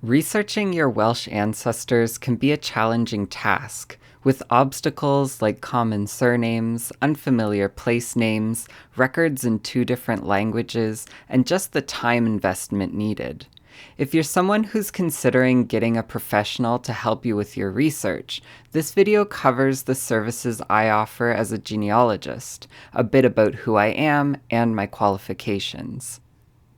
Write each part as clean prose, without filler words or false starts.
Researching your Welsh ancestors can be a challenging task, with obstacles like common surnames, unfamiliar place names, records in two different languages, and just the time investment needed. If you're someone who's considering getting a professional to help you with your research, this video covers the services I offer as a genealogist, a bit about who I am, and my qualifications.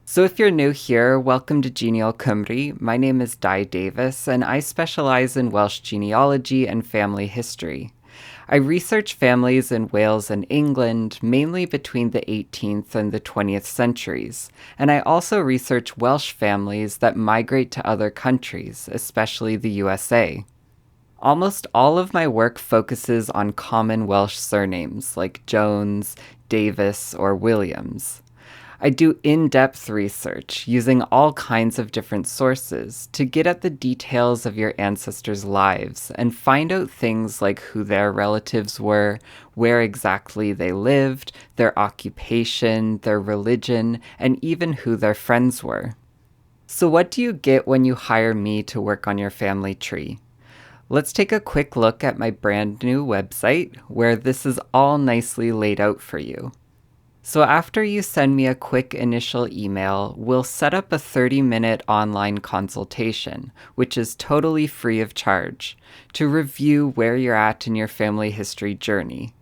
So if you're new here, welcome to GenealCymru. My name is Di Davis, and I specialize in Welsh genealogy and family history. I research families in Wales and England, mainly between the 18th and the 20th centuries, and I also research Welsh families that migrate to other countries, especially the USA. Almost all of my work focuses on common Welsh surnames like Jones, Davis, or Williams. I do in-depth research using all kinds of different sources to get at the details of your ancestors' lives and find out things like who their relatives were, where exactly they lived, their occupation, their religion, and even who their friends were. So what do you get when you hire me to work on your family tree? Let's take a quick look at my brand new website where this is all nicely laid out for you. So after you send me a quick initial email, we'll set up a 30-minute online consultation, which is totally free of charge, to review where you're at in your family history journey.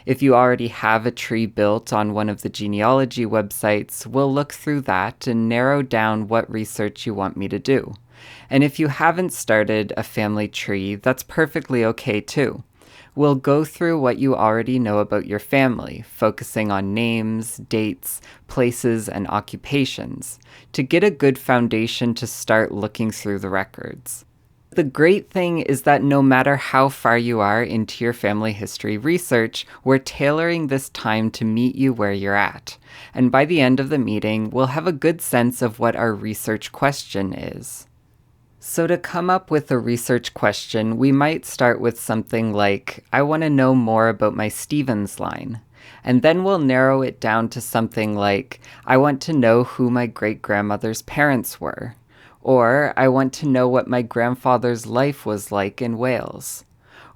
If you already have a tree built on one of the genealogy websites, we'll look through that and narrow down what research you want me to do. And if you haven't started a family tree, that's perfectly okay too. We'll go through what you already know about your family, focusing on names, dates, places, and occupations, to get a good foundation to start looking through the records. The great thing is that no matter how far you are into your family history research, we're tailoring this time to meet you where you're at. And by the end of the meeting, we'll have a good sense of what our research question is. So to come up with a research question, we might start with something like, I want to know more about my Stevens line. And then we'll narrow it down to something like, I want to know who my great-grandmother's parents were. Or, I want to know what my grandfather's life was like in Wales.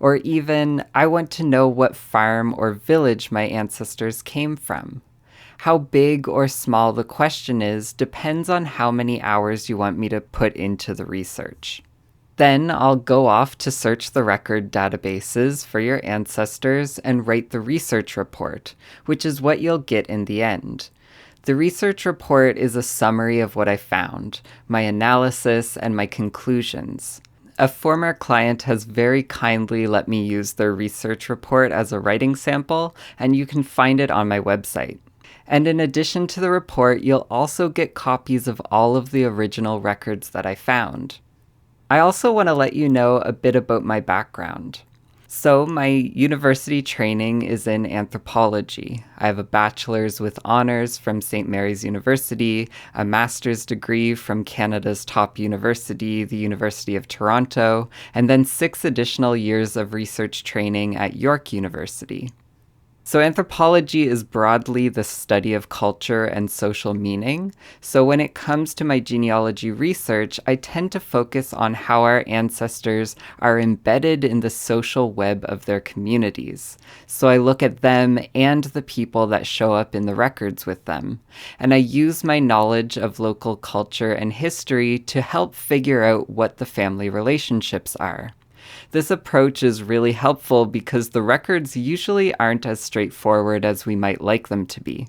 Or even, I want to know what farm or village my ancestors came from. How big or small the question is depends on how many hours you want me to put into the research. Then I'll go off to search the record databases for your ancestors and write the research report, which is what you'll get in the end. The research report is a summary of what I found, my analysis, and my conclusions. A former client has very kindly let me use their research report as a writing sample, and you can find it on my website. And in addition to the report, you'll also get copies of all of the original records that I found. I also want to let you know a bit about my background. So my university training is in anthropology. I have a bachelor's with honors from St. Mary's University, a master's degree from Canada's top university, the University of Toronto, and then 6 additional years of research training at York University. So anthropology is broadly the study of culture and social meaning. So when it comes to my genealogy research, I tend to focus on how our ancestors are embedded in the social web of their communities. So I look at them and the people that show up in the records with them. And I use my knowledge of local culture and history to help figure out what the family relationships are. This approach is really helpful because the records usually aren't as straightforward as we might like them to be.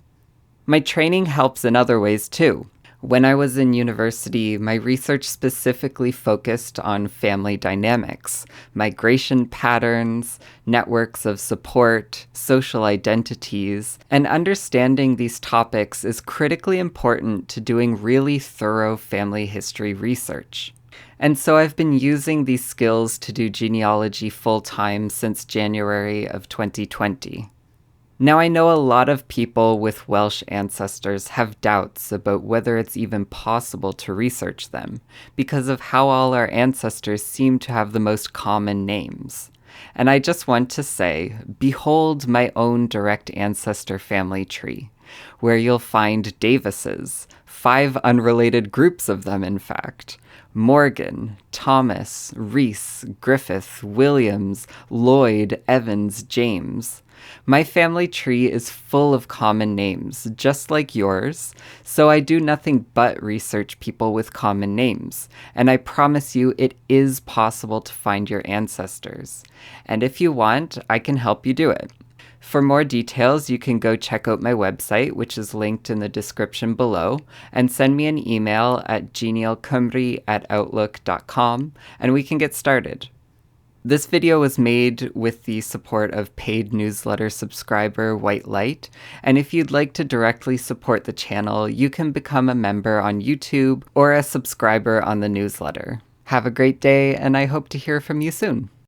My training helps in other ways too. When I was in university, my research specifically focused on family dynamics, migration patterns, networks of support, social identities, and understanding these topics is critically important to doing really thorough family history research. And so I've been using these skills to do genealogy full-time since January of 2020. Now I know a lot of people with Welsh ancestors have doubts about whether it's even possible to research them, because of how all our ancestors seem to have the most common names. And I just want to say, behold my own direct ancestor family tree, where you'll find Davises, 5 unrelated groups of them in fact, Morgan, Thomas, Reese, Griffith, Williams, Lloyd, Evans, James. My family tree is full of common names, just like yours, so I do nothing but research people with common names, and I promise you it is possible to find your ancestors. And if you want, I can help you do it. For more details, you can go check out my website, which is linked in the description below, and send me an email at genealcymru@outlook.com, and we can get started. This video was made with the support of paid newsletter subscriber White Light, and if you'd like to directly support the channel, you can become a member on YouTube or a subscriber on the newsletter. Have a great day, and I hope to hear from you soon.